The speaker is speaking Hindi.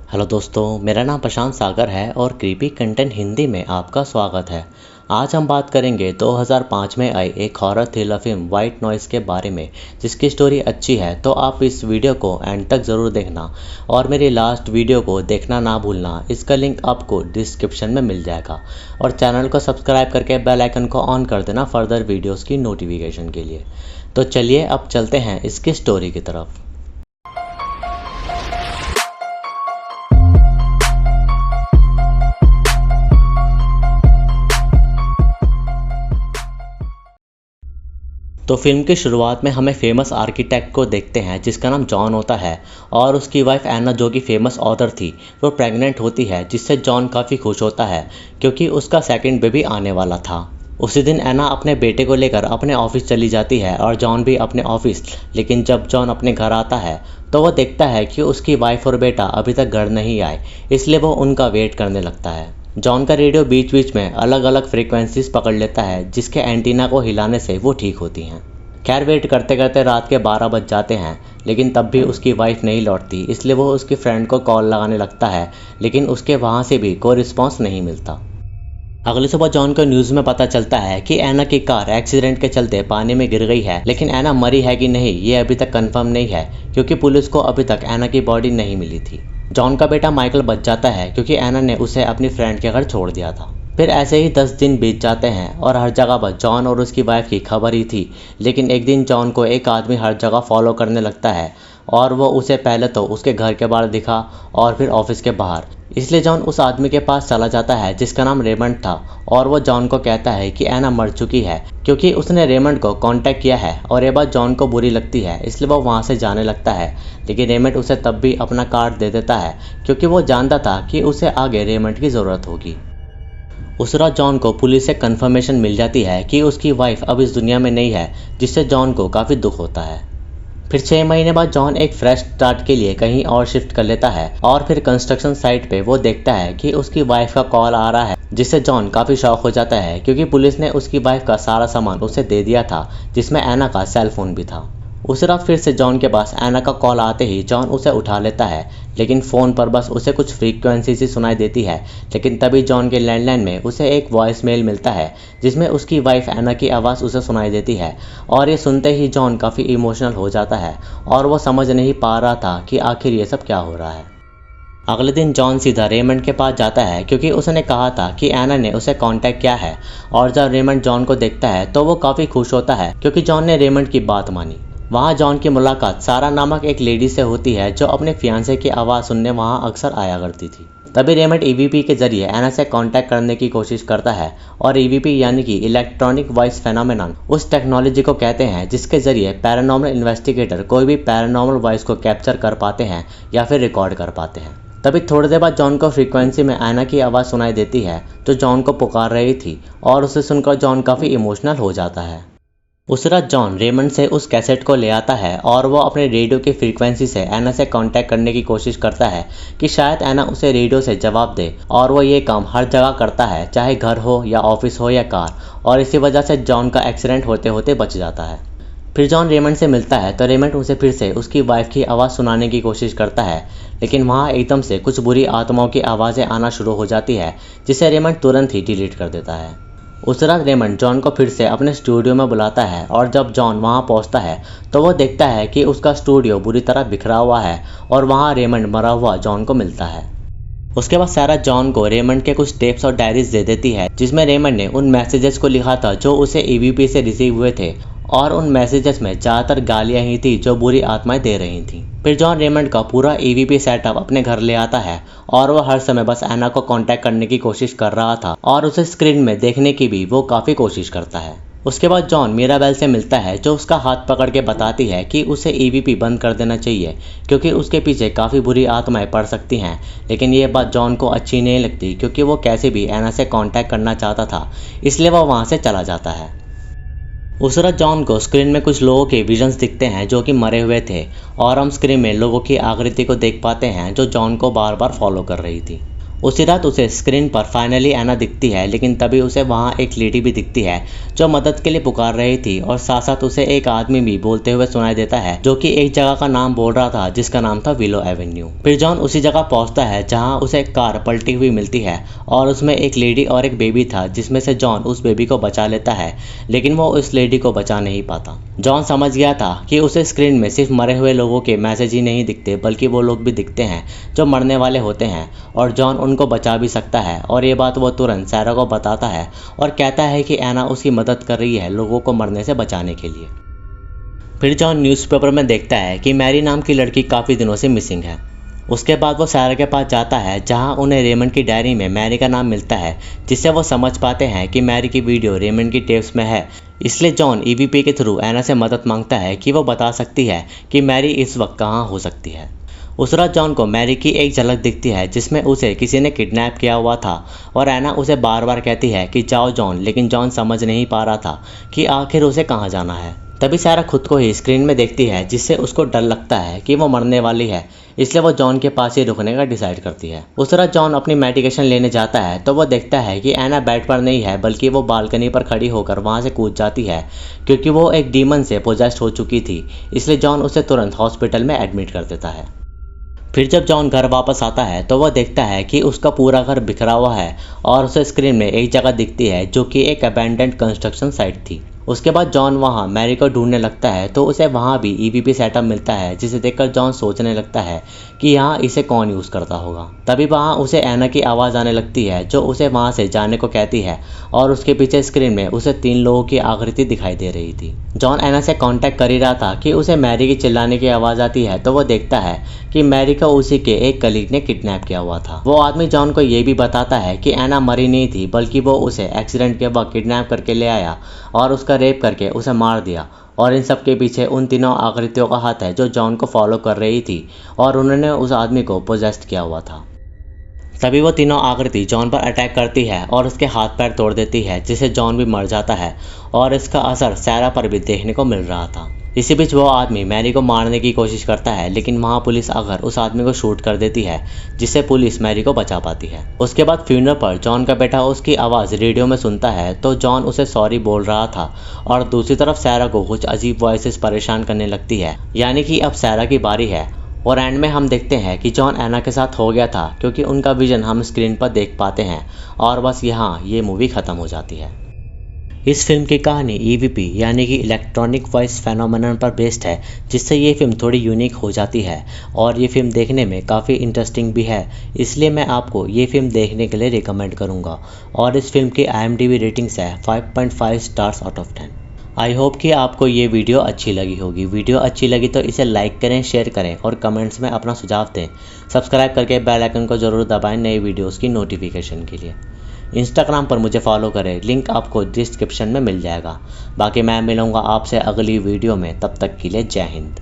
हेलो दोस्तों, मेरा नाम प्रशांत सागर है और क्रीपी कंटेंट हिंदी में आपका स्वागत है। आज हम बात करेंगे 2005 में आई एक horror thriller film white noise के बारे में, जिसकी स्टोरी अच्छी है तो आप इस वीडियो को एंड तक ज़रूर देखना और मेरी लास्ट वीडियो को देखना ना भूलना। इसका लिंक आपको डिस्क्रिप्शन में मिल जाएगा और चैनल को सब्सक्राइब करके बेल आइकन को ऑन कर देना फर्दर वीडियोज़ की नोटिफिकेशन के लिए। तो चलिए अब चलते हैं इसकी स्टोरी की तरफ। तो फिल्म की शुरुआत में हमें फेमस आर्किटेक्ट को देखते हैं जिसका नाम जॉन होता है और उसकी वाइफ एना, जो कि फेमस ऑथर थी, वो प्रेग्नेंट होती है, जिससे जॉन काफ़ी खुश होता है क्योंकि उसका सेकंड बेबी आने वाला था। उसी दिन एना अपने बेटे को लेकर अपने ऑफिस चली जाती है और जॉन भी अपने ऑफिस। लेकिन जब जॉन अपने घर आता है तो वो देखता है कि उसकी वाइफ और बेटा अभी तक घर नहीं आए, इसलिए वो उनका वेट करने लगता है। जॉन का रेडियो बीच बीच में अलग अलग फ्रीक्वेंसीज पकड़ लेता है जिसके एंटीना को हिलाने से वो ठीक होती हैं। खैर, वेट करते करते रात के 12 बज जाते हैं, लेकिन तब भी उसकी वाइफ नहीं लौटती, इसलिए वो उसकी फ्रेंड को कॉल लगाने लगता है, लेकिन उसके वहाँ से भी कोई रिस्पॉन्स नहीं मिलता। अगली सुबह जॉन को न्यूज़ में पता चलता है कि एना की कार एक्सीडेंट के चलते पानी में गिर गई है, लेकिन एना मरी है कि नहीं ये अभी तक कंफर्म नहीं है क्योंकि पुलिस को अभी तक एना की बॉडी नहीं मिली थी। जॉन का बेटा माइकल बच जाता है क्योंकि एना ने उसे अपनी फ्रेंड के घर छोड़ दिया था। फिर ऐसे ही 10 दिन बीत जाते हैं और हर जगह पर जॉन और उसकी वाइफ की खबर ही थी। लेकिन एक दिन जॉन को एक आदमी हर जगह फॉलो करने लगता है और वो उसे पहले तो उसके घर के बाहर दिखा और फिर ऑफिस के बाहर। इसलिए जॉन उस आदमी के पास चला जाता है जिसका नाम रेमंड था और वो जॉन को कहता है कि एना मर चुकी है क्योंकि उसने रेमंड को कांटेक्ट किया है और ये बात जॉन को बुरी लगती है, इसलिए वो वहाँ से जाने लगता है। लेकिन रेमंड उसे तब भी अपना कार्ड दे देता है क्योंकि वो जानता था कि उसे आगे रेमंड की ज़रूरत होगी। उस रात जॉन को पुलिस से कंफर्मेशन मिल जाती है कि उसकी वाइफ अब इस दुनिया में नहीं है, जिससे जॉन को काफ़ी दुख होता है। फिर 6 महीने बाद जॉन एक फ्रेश स्टार्ट के लिए कहीं और शिफ्ट कर लेता है और फिर कंस्ट्रक्शन साइट पे वो देखता है कि उसकी वाइफ का कॉल आ रहा है, जिससे जॉन काफ़ी शॉक हो जाता है क्योंकि पुलिस ने उसकी वाइफ का सारा सामान उसे दे दिया था, जिसमें एना का सेल फोन भी था। उस रात फिर से जॉन के पास एना का कॉल आते ही जॉन उसे उठा लेता है, लेकिन फ़ोन पर बस उसे कुछ फ्रीक्वेंसी सी सुनाई देती है। लेकिन तभी जॉन के लैंडलाइन में उसे एक वॉइस मेल मिलता है जिसमें उसकी वाइफ एना की आवाज़ उसे सुनाई देती है और ये सुनते ही जॉन काफ़ी इमोशनल हो जाता है और वो समझ नहीं पा रहा था कि आखिर ये सब क्या हो रहा है। अगले दिन जॉन सीधा रेमंड के पास जाता है क्योंकि उसने कहा था कि एना ने उसे कांटेक्ट किया है और जब रेमंड जॉन को देखता है तो वो काफ़ी खुश होता है क्योंकि जॉन ने रेमंड की बात मानी। वहाँ जॉन की मुलाकात सारा नामक एक लेडी से होती है जो अपने फियांसे की आवाज़ सुनने वहाँ अक्सर आया करती थी। तभी रेमंड ईवीपी के जरिए एना से कांटेक्ट करने की कोशिश करता है और ईवीपी यानी कि इलेक्ट्रॉनिक वॉइस फेनोमेनन उस टेक्नोलॉजी को कहते हैं जिसके जरिए पैरानॉर्मल इन्वेस्टिगेटर कोई भी पैरानॉर्मल वॉइस को कैप्चर कर पाते हैं या फिर रिकॉर्ड कर पाते हैं। तभी थोड़ी देर बाद जॉन को फ्रीक्वेंसी में एना की आवाज़ सुनाई देती है जो जॉन को पुकार रही थी और उसे सुनकर जॉन काफ़ी इमोशनल हो जाता है। उस रात जॉन रेमंड से उस कैसेट को ले आता है और वो अपने रेडियो की फ्रीक्वेंसी से एना से कांटेक्ट करने की कोशिश करता है कि शायद एना उसे रेडियो से जवाब दे, और वो ये काम हर जगह करता है, चाहे घर हो या ऑफिस हो या कार, और इसी वजह से जॉन का एक्सीडेंट होते होते बच जाता है। फिर जॉन रेमंड से मिलता है तो रेमंड उसे फिर से उसकी वाइफ की आवाज़ सुनाने की कोशिश करता है, लेकिन वहाँ एकदम से कुछ बुरी आत्माओं की आवाज़ें आना शुरू हो जाती है जिसे रेमंड तुरंत ही डिलीट कर देता है। उस रात रेमंड जॉन को फिर से अपने स्टूडियो में बुलाता है और जब जॉन वहाँ पहुँचता है तो वो देखता है कि उसका स्टूडियो बुरी तरह बिखरा हुआ है और वहाँ रेमंड मरा हुआ जॉन को मिलता है। उसके बाद सारा जॉन को रेमंड के कुछ टेप्स और डायरीज दे देती है जिसमें रेमंड ने उन मैसेजेस को लिखा था जो उसे ईवीपी से रिसीव हुए थे, और उन मैसेजेस में ज़्यादातर गालियाँ ही थी जो बुरी आत्माएं दे रही थीं। फिर जॉन रेमंड का पूरा ईवीपी सेटअप अपने घर ले आता है और वो हर समय बस एना को कांटेक्ट करने की कोशिश कर रहा था और उसे स्क्रीन में देखने की भी वो काफ़ी कोशिश करता है। उसके बाद जॉन मीराबेल से मिलता है जो उसका हाथ पकड़ के बताती है कि उसे ईवीपी बंद कर देना चाहिए क्योंकि उसके पीछे काफ़ी बुरी आत्माएं पड़ सकती हैं। लेकिन ये बात जॉन को अच्छी नहीं लगती क्योंकि वो कैसे भी एना से कांटेक्ट करना चाहता था, इसलिए वो वहाँ से चला जाता है। उस रात जॉन को स्क्रीन में कुछ लोगों के विजन्स दिखते हैं जो कि मरे हुए थे, और हम स्क्रीन में लोगों की आकृति को देख पाते हैं जो जॉन को बार बार फॉलो कर रही थी। उसी रात उसे स्क्रीन पर फाइनली एना दिखती है, लेकिन तभी उसे वहाँ एक लेडी भी दिखती है जो मदद के लिए पुकार रही थी, और साथ साथ उसे एक आदमी भी बोलते हुए सुनाई देता है जो कि एक जगह का नाम बोल रहा था जिसका नाम था विलो एवेन्यू। फिर जॉन उसी जगह पहुंचता है जहाँ उसे एक कार पलटी हुई मिलती है और उसमें एक लेडी और एक बेबी था, जिसमें से जॉन उस बेबी को बचा लेता है, लेकिन वो उस लेडी को बचा नहीं पाता। जॉन समझ गया था कि उसे स्क्रीन में सिर्फ मरे हुए लोगों के मैसेज ही नहीं दिखते, बल्कि वो लोग भी दिखते हैं जो मरने वाले होते हैं, और जॉन उनको बचा भी सकता है। और ये बात वो तुरंत सैरा को बताता है और कहता है कि एना उसकी मदद कर रही है लोगों को मरने से बचाने के लिए। फिर जॉन न्यूज़पेपर में देखता है कि मैरी नाम की लड़की काफ़ी दिनों से मिसिंग है। उसके बाद वो सैरा के पास जाता है जहां उन्हें रेमंड की डायरी में मैरी का नाम मिलता है, जिससे वो समझ पाते हैं कि मैरी की वीडियो रेमंड की टेप्स में है। इसलिए जॉन ईवीपी के थ्रू एना से मदद मांगता है कि वो बता सकती है कि मैरी इस वक्त कहाँ हो सकती है। उस रात जॉन को मैरी की एक झलक दिखती है जिसमें उसे किसी ने किडनैप किया हुआ था, और एना उसे बार बार कहती है कि जाओ जॉन, लेकिन जॉन समझ नहीं पा रहा था कि आखिर उसे कहाँ जाना है। तभी सैरा खुद को ही स्क्रीन में देखती है, जिससे उसको डर लगता है कि वो मरने वाली है, इसलिए वो जॉन के पास ही रुकने का डिसाइड करती है। उस रात जॉन अपनी मेडिकेशन लेने जाता है तो वो देखता है कि एना बेड पर नहीं है, बल्कि वो बालकनी पर खड़ी होकर वहाँ से कूद जाती है, क्योंकि वो एक डीमन से पोजेस्ड हो चुकी थी। इसलिए जॉन उसे तुरंत हॉस्पिटल में एडमिट कर देता है। फिर जब जॉन घर वापस आता है तो वह देखता है कि उसका पूरा घर बिखरा हुआ है, और उसे स्क्रीन में एक जगह दिखती है जो कि एक अबैंडन्ड कंस्ट्रक्शन साइट थी। उसके बाद जॉन वहाँ मैरी को ढूंढने लगता है तो उसे वहाँ भी ईवीपी सेटअप मिलता है, जिसे देखकर जॉन सोचने लगता है कि यहाँ इसे कौन यूज़ करता होगा। तभी वहाँ उसे एना की आवाज़ आने लगती है जो उसे वहाँ से जाने को कहती है, और उसके पीछे स्क्रीन में उसे 3 लोगों की आकृति दिखाई दे रही थी। जॉन एना से कांटेक्ट कर ही रहा था कि उसे मैरी की चिल्लाने की आवाज़ आती है, तो वो देखता है कि मैरी को उसी के एक कलीग ने किडनैप किया हुआ था। वो आदमी जॉन को ये भी बताता है कि एना मरी नहीं थी, बल्कि वो उसे एक्सीडेंट के वक्त किडनैप करके ले आया और उसका रेप करके उसे मार दिया, और इन सब के पीछे उन तीनों आकृतियों का हाथ है जो जॉन को फॉलो कर रही थी, और उन्होंने उस आदमी को पोजेस्ट किया हुआ था। तभी वो तीनों आकृति जॉन पर अटैक करती है और उसके हाथ पैर तोड़ देती है, जिससे जॉन भी मर जाता है, और इसका असर सैरा पर भी देखने को मिल रहा था। इसी बीच वो आदमी मैरी को मारने की कोशिश करता है, लेकिन वहाँ पुलिस आकर उस आदमी को शूट कर देती है, जिससे पुलिस मैरी को बचा पाती है। उसके बाद फ्यूनरल पर जॉन का बेटा उसकी आवाज़ रेडियो में सुनता है, तो जॉन उसे सॉरी बोल रहा था, और दूसरी तरफ सैरा को कुछ अजीब वॉइसेस परेशान करने लगती है, यानी कि अब सैरा की बारी है। और एंड में हम देखते हैं कि जॉन एना के साथ हो गया था, क्योंकि उनका विजन हम स्क्रीन पर देख पाते हैं, और बस यहाँ ये मूवी ख़त्म हो जाती है। इस फिल्म की कहानी ईवीपी यानी कि इलेक्ट्रॉनिक वॉइस फेनोमेनन पर बेस्ड है, जिससे ये फिल्म थोड़ी यूनिक हो जाती है, और ये फिल्म देखने में काफ़ी इंटरेस्टिंग भी है, इसलिए मैं आपको ये फिल्म देखने के लिए रिकमेंड करूँगा। और इस फिल्म की IMDb रेटिंग्स है 5.5 stars out of 10। I hope कि आपको ये वीडियो अच्छी लगी होगी। वीडियो अच्छी लगी तो इसे लाइक करें, शेयर करें और कमेंट्स में अपना सुझाव दें। सब्सक्राइब करके बेल आइकन को ज़रूर दबाएं नई वीडियोस की नोटिफिकेशन के लिए। इंस्टाग्राम पर मुझे फॉलो करें, लिंक आपको डिस्क्रिप्शन में मिल जाएगा। बाकी मैं मिलूँगा आपसे अगली वीडियो में, तब तक के लिए जय हिंद।